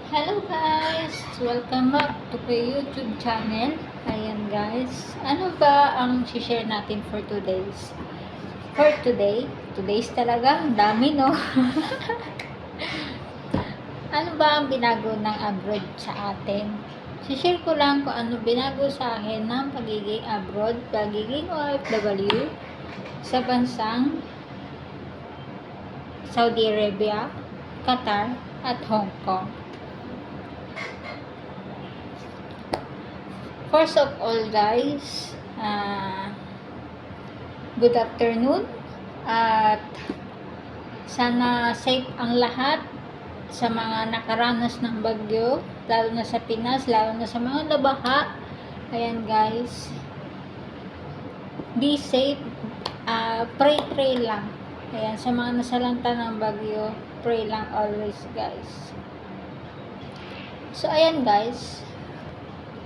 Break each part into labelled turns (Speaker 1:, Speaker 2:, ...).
Speaker 1: Hello guys! Welcome back to my YouTube channel. Ayan guys, ano ba ang share natin for today's? For today's talaga, ang dami no? Ano ba ang binago ng abroad sa atin? Share ko lang kung ano binago sa akin ng pagiging abroad, pagiging OFW sa bansang Saudi Arabia, Qatar, at Hong Kong. First of all guys, good afternoon at sana safe ang lahat sa mga nakaranas ng bagyo, lalo na sa Pinas, lalo na sa mga nabaha. Ayan guys, be safe, pray lang. Ayan, sa mga nasalanta ng bagyo, pray lang always guys. So ayan guys,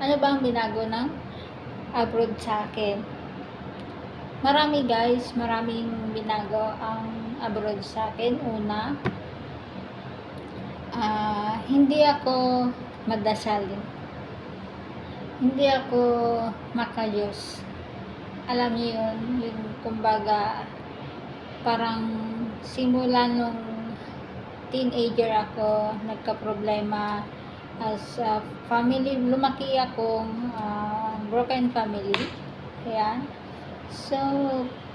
Speaker 1: ano ba ang binago ng abroad sa akin? Marami guys, maraming binago ang abroad sa akin. Una, hindi ako madasalin. Hindi ako makayos. Alam niyo yun, yung kumbaga, parang simula nung teenager ako, nagka-problema as a family, lumaki akong broken family. Ayan. So,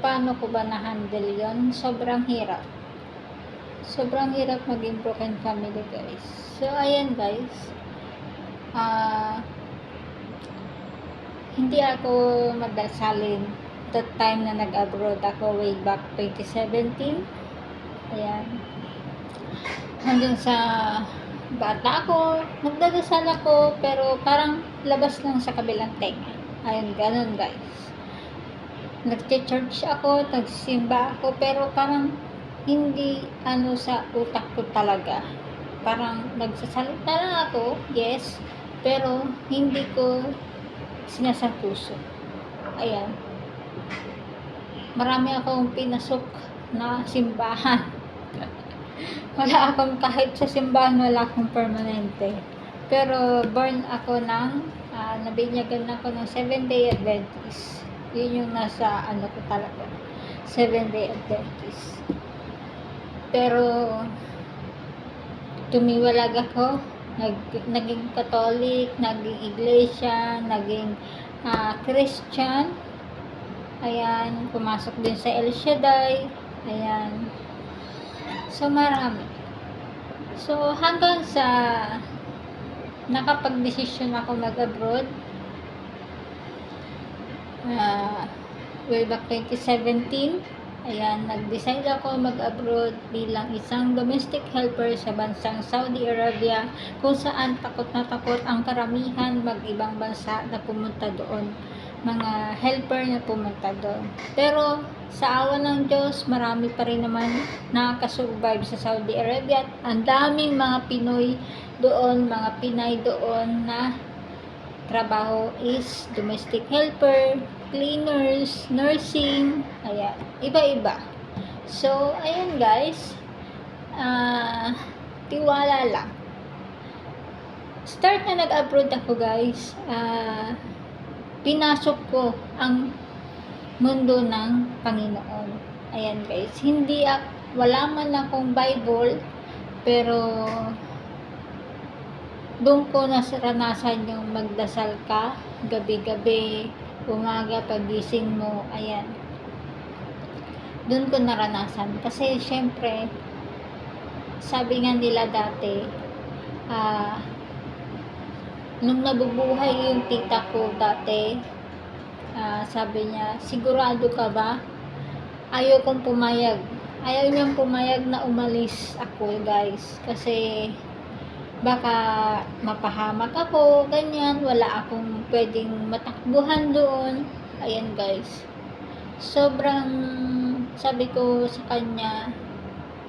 Speaker 1: paano ko ba na-handle yun? Sobrang hirap. Sobrang hirap maging broken family, guys. So, ayan, guys. Hindi ako madasalin that time na nag-abroad ako way back 2017. Ayan. Hanggang sa bata ako, nagdadasal ako, pero parang labas lang sa kabilang tenga. Ayun, ganun guys. Nag-church ako, nagsimba ako, pero parang hindi sa utak ko talaga. Parang nagsasalita lang ako, yes, pero hindi ko sinasapuso. Ayan. Marami akong pinasok na simbahan. Wala akong, kahit sa simbahan, wala akong permanente. Pero born ako ng, nabinyagan ako ng 7-day Adventist. Yun yung nasa, ko talaga, 7-day Adventist. Pero, tumiwalag ako, naging Catholic, naging Iglesia, naging Christian. Ayan, pumasok din sa El Shaddai. Ayan. So, marami. So, hanggang sa nakapag-desisyon ako mag-abroad, way back 2017, ayan, nag-decide ako mag-abroad bilang isang domestic helper sa bansang Saudi Arabia, kung saan takot na takot ang karamihan mag-ibang bansa na pumunta doon. Mga helper na pumunta doon. Pero sa awa ng Diyos, marami pa rin naman nakaka-survive sa Saudi Arabia. Ang daming mga Pinoy doon, mga Pinay doon na trabaho is domestic helper, cleaners, nursing, ayan, iba-iba. So, ayan guys, tiwala lang. Start na nag-abroad ako guys, pinasok ko ang mundo ng Panginoon. Ayan guys, wala man akong Bible, pero doon ko naranasan yung magdasal ka, gabi-gabi, umaga, pagising mo, ayan. Doon ko naranasan. Kasi syempre, sabi nga nila dati, nung nabubuhay yung tita ko dati, sabi niya, sigurado ka ba? Ayaw niyang pumayag na umalis ako guys, kasi baka mapahamak ako, ganyan, wala akong pwedeng matakbuhan doon. Ayan guys, sobrang sabi ko sa kanya,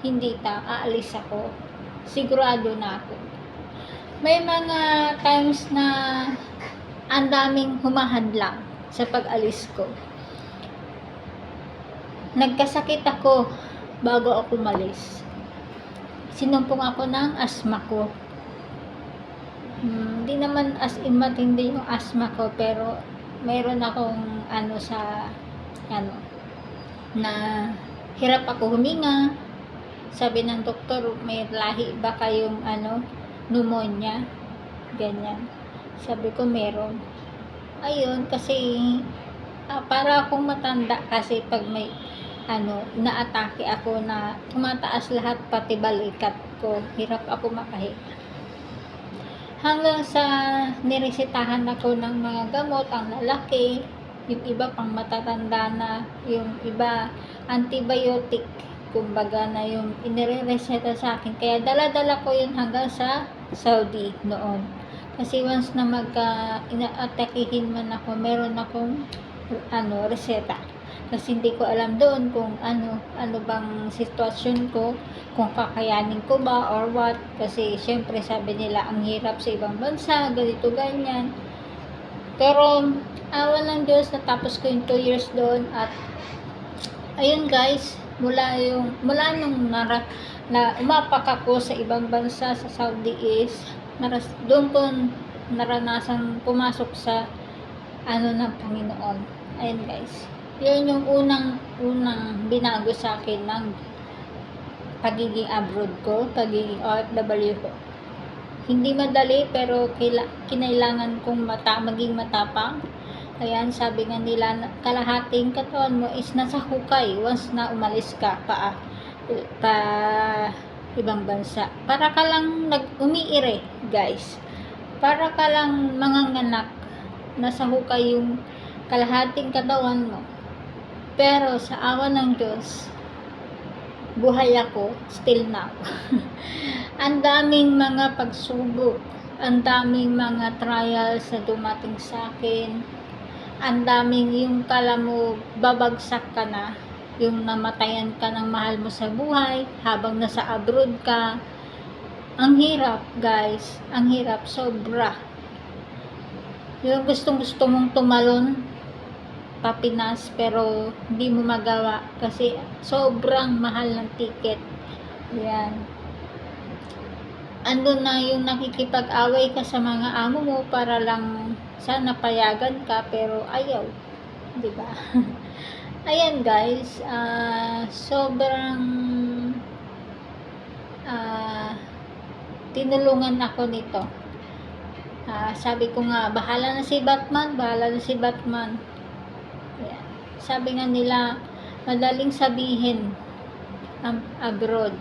Speaker 1: hindi aalis ako, sigurado na ako. May mga times na ang daming humahadlang sa pag-alis ko. Nagkasakit ako bago ako umalis. Sinumpong ako ng asma ko. Hindi naman as in matindi yung asthma ko, pero meron akong sa ano na hirap ako huminga. Sabi ng doktor, may lahi ba kayong pneumonia, ganyan. Sabi ko meron. Ayun, kasi para akong matanda, kasi pag may naatake ako na tumataas lahat pati balikat ko, hirap ako makahinga. Hanggang sa niresetahan ako ng mga gamot, ang lalaki, yung iba pang matatanda na, yung iba antibiotic, kumbaga na yung inirereseta sa akin. Kaya dala-dala ko yun hanggang sa Saudi noon. Kasi once na inaatakihin man ako, meron akong reseta. Kasi hindi ko alam doon kung ano bang sitwasyon ko, kung kakayanin ko ba or what. Kasi syempre sabi nila ang hirap sa ibang bansa, ganito ganyan. Pero awa ng Diyos, natapos ko yung 2 years doon. At ayun guys, mula nung na umapak ako sa ibang bansa sa Saudi is doon ko naranasang pumasok sa ng Panginoon. Ayun guys, yun yung unang binago sa akin ng pagiging abroad ko, pagiging OFW ko. Hindi madali, pero kinailangan kong maging matapang. Ayan, sabi nga nila, kalahating katawan mo is nasa hukay once na umalis ka pa ibang bansa. Para ka lang umiire, guys. Para ka lang manganganak, nasa hukay yung kalahating katawan mo. Pero sa awa ng Diyos, buhay ako still now. Ang daming mga pagsubok, ang daming mga trials na dumating sa akin, ang daming yung kala mo babagsak ka na, yung namatayan ka ng mahal mo sa buhay habang nasa abroad ka. Ang hirap guys, ang hirap, sobra. Yung gustong mong tumalon papinas, pero hindi mo magawa kasi sobrang mahal ng ticket. Yan. Ando na yung nakikipag-away ka sa mga amo mo para lang sana payagan ka, pero ayaw, di ba? Ayan guys, sobrang tinulungan ako nito. Sabi ko nga, bahala na si Batman. Ayan. Sabi nga nila, madaling sabihin ang abroad,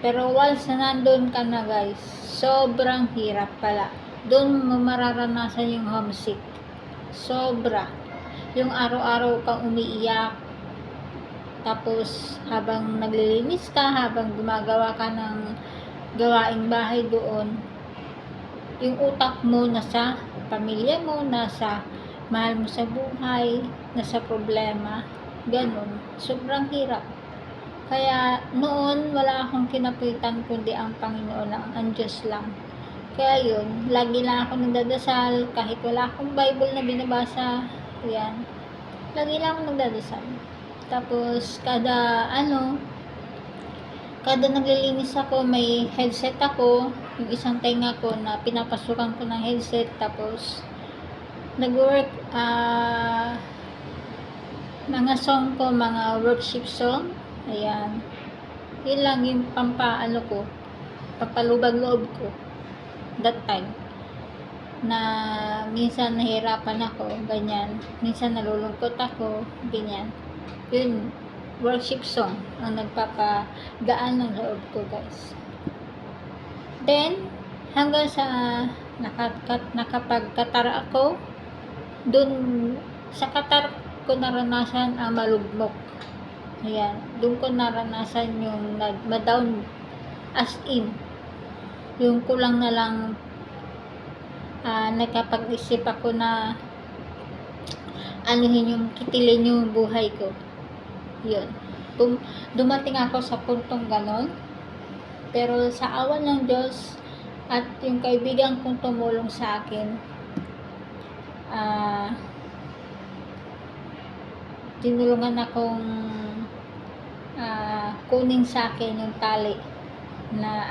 Speaker 1: pero once na nandun ka na guys, sobrang hirap pala. Doon mo mararanasan yung homesick. Sobra. Yung araw-araw kang umiiyak, tapos habang naglilinis ka, habang gumagawa ka ng gawaing bahay doon, yung utak mo nasa pamilya mo, nasa mahal mo sa buhay, nasa problema, ganun. Sobrang hirap. Kaya noon, wala akong kinapitan kundi ang Panginoon lang, ang Diyos lang. Kaya yun, lagi lang ako nagdadasal, kahit wala akong Bible na binabasa, yan. Lagi lang ako nagdadasal. Tapos, kada naglilinis ako, may headset ako, yung isang tenga ko na pinapasukan ko ng headset, tapos nag-work, mga song ko, mga worship song, ayan, yun lang yung pampalubag loob ko that time, na minsan nahirapan ako, ganyan, minsan nalulungkot ako, ganyan, yun, worship song ang nagpapagaan ng loob ko guys. Then hanggang sa nakapagkatara ako, dun sa Qatar ko naranasan ang malugmok. Ayan, dun ko naranasan yung ma-down, as in yung kulang na lang nakapag-isip ako na yung kitilin yung buhay ko. Yun, dumating ako sa puntong ganon, pero sa awa ng Diyos at yung kaibigan kong tumulong sa akin, tinulungan akong kunin sa akin yung tali na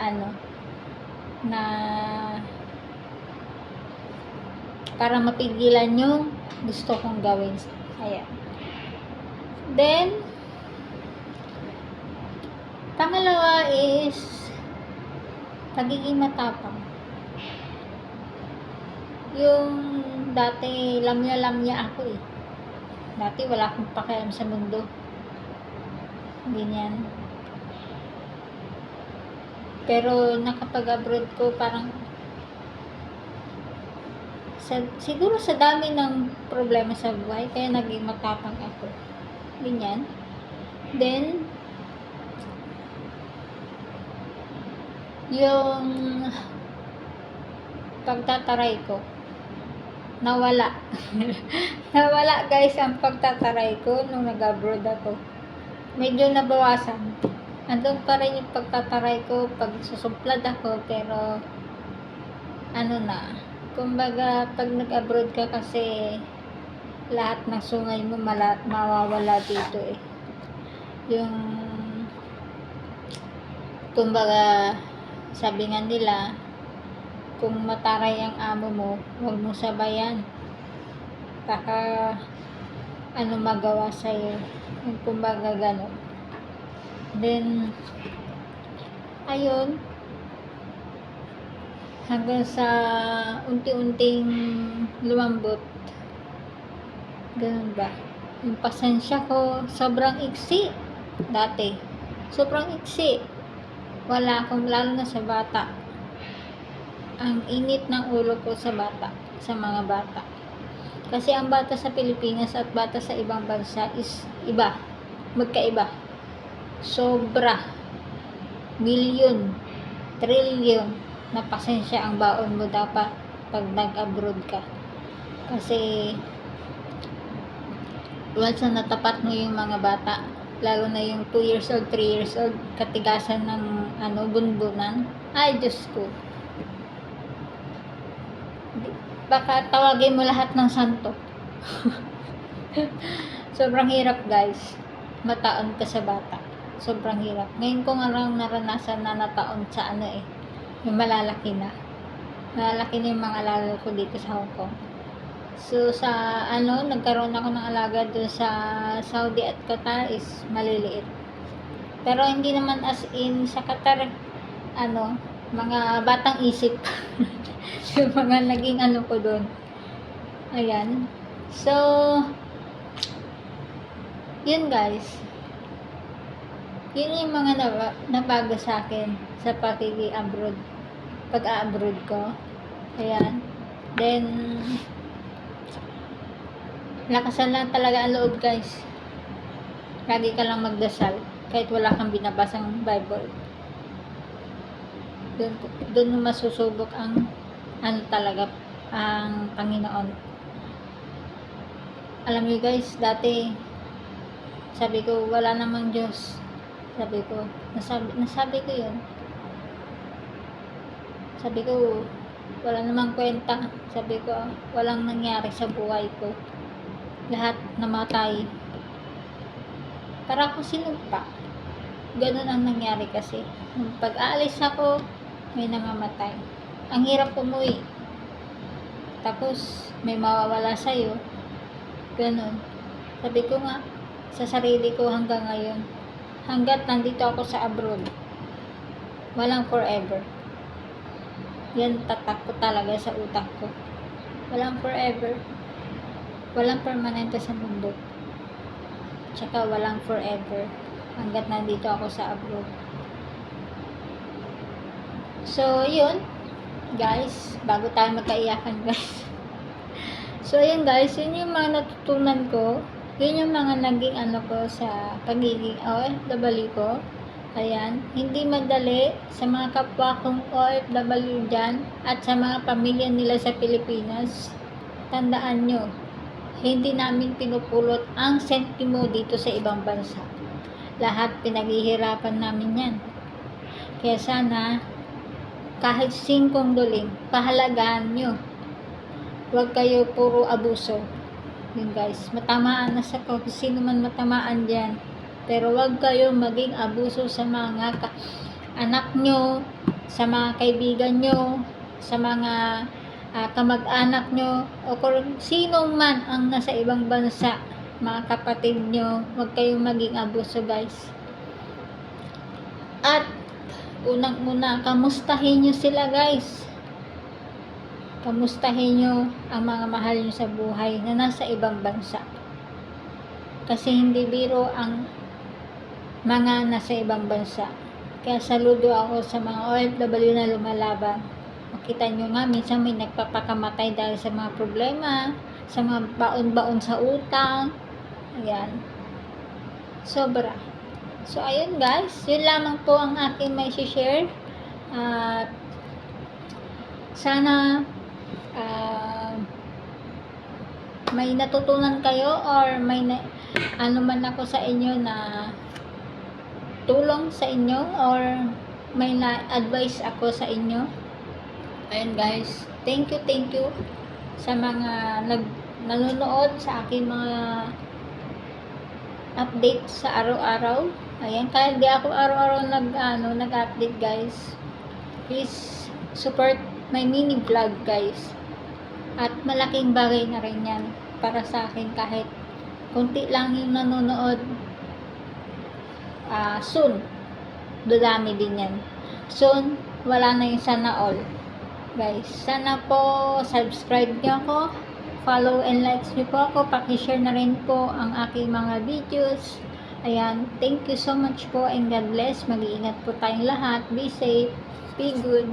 Speaker 1: para mapigilan yung gusto kong gawin. Ayan. Then, pangalawa is pagiging matapang. Yung dati lamya-lamya ako eh. Dati wala akong pakialam sa mundo. Ganyan. Pero nakapag-abroad ko parang siguro sa dami ng problema sa buhay kaya naging matapang ako. Ganyan. Then yung pagtataray ko nawala. Nawala guys ang pagtataray ko nung nag-abroad ako. Medyo nabawasan. Andun pa rin yung pagtataray ko pag susuplad ako, pero ano na, kumbaga pag nag-abroad ka kasi lahat ng sungay mo mawawala dito eh. Yung kumbaga sabi nga nila, kung mataray ang amo mo, huwag mo sabayan. Baka ano magawa sa'yo. Yung kumbaga gano'n. Then, ayun, hanggang sa unti-unting lumambot. Ganun ba? Yung pasensya ko, sobrang iksi. Dati. Sobrang iksi. Wala akong, lalo na sa bata. Ang init ng ulo ko sa bata. Sa mga bata. Kasi ang bata sa Pilipinas at bata sa ibang bansa is iba. Magkaiba. Sobra. Milyon. Trilyon na pasensya ang baon mo dapat pag nag-abroad ka. Kasi once na natapat mo yung mga bata, lalo na yung 2 years old, 3 years old, katigasan ng bunbunan, ay Diyos ko. Baka tawagin mo lahat ng santo. Sobrang hirap guys. Mataon ka sa bata. Sobrang hirap. Ngayon ko nga lang naranasan na nataon sa yung malalaki na. Malalaki na yung mga alaga ko dito sa Hong Kong. So sa nagkaroon ako ng alaga doon sa Saudi at Qatar is maliliit. Pero hindi naman as in sa Qatar, mga batang isip. Yung mga naging ko doon. Ayan. So, yun guys. Yun yung mga nabago sa akin sa pag-abroad ko. Ayan. Then, lakasan lang talaga ang loob guys. Lagi ka lang magdasal. Kahit wala kang binabasang Bible. Doon mo masusubok ang talaga ang Panginoon. Alam niyo guys, dati sabi ko wala namang Diyos. Sabi ko, nasabi ko yun. Sabi ko, wala namang kwenta. Sabi ko, walang nangyari sa buhay ko. Lahat namatay. Para ako sinumpa. Ganun ang nangyari kasi. Nung pag-aalis ako, may namamatay. Ang hirap umuwi. Tapos, may mawawala sa'yo. Ganun. Sabi ko nga, sa sarili ko hanggang ngayon, hanggat nandito ako sa abroad, walang forever. Yan tatak ko talaga sa utak ko. Walang forever. Walang permanente sa mundo. Tsaka walang forever. Hanggat nandito ako sa abroad. So, yun. Guys, bago tayo magkaiyakan guys. So, yun guys. Yun yung mga natutunan ko. Yun yung mga naging ko sa pagiging OFW ko. Ayan. Hindi madali sa mga kapwa kong OFW dyan at sa mga pamilya nila sa Pilipinas. Tandaan nyo, hindi namin pinupulot ang sentimo dito sa ibang bansa. Lahat pinaghihirapan namin yan. Kaya sana, kahit 5 duling, pahalagahan nyo. Huwag kayo puro abuso. Yun guys, matamaan na sa kung sino man matamaan dyan. Pero wag kayo maging abuso sa mga anak nyo, sa mga kaibigan nyo, sa mga kamag-anak nyo o kung sino man ang nasa ibang bansa, mga kapatid nyo, huwag kayong maging abuso guys. At unang-una, kamustahin nyo sila guys. Kamustahin nyo ang mga mahal nyo sa buhay na nasa ibang bansa. Kasi hindi biro ang mga nasa ibang bansa. Kaya saludo ako sa mga OFW na lumalaban. Makita nyo nga, minsan may nagpapakamatay dahil sa mga problema, sa mga baon-baon sa utang. Ayan. Sobra. So, ayun guys. Yun lamang po ang aking may share. At sana may natutunan kayo or may ano man ako sa inyo na tulong sa inyo or may na-advise ako sa inyo. Ayun guys, thank you sa mga nanonood sa aking mga update sa araw-araw. Ayan, kahit di ako araw-araw nag-update guys. Please support my mini vlog guys. At malaking bagay na rin yan para sa akin kahit konti lang yung nanonood. Soon, dadami din yan. Soon, wala na yung sana all. Guys, sana po subscribe nyo ako, follow and likes nyo po ako, pakishare na rin po ang aking mga videos. Ayan, thank you so much po and God bless. Mag-iingat po tayong lahat. Be safe, be good.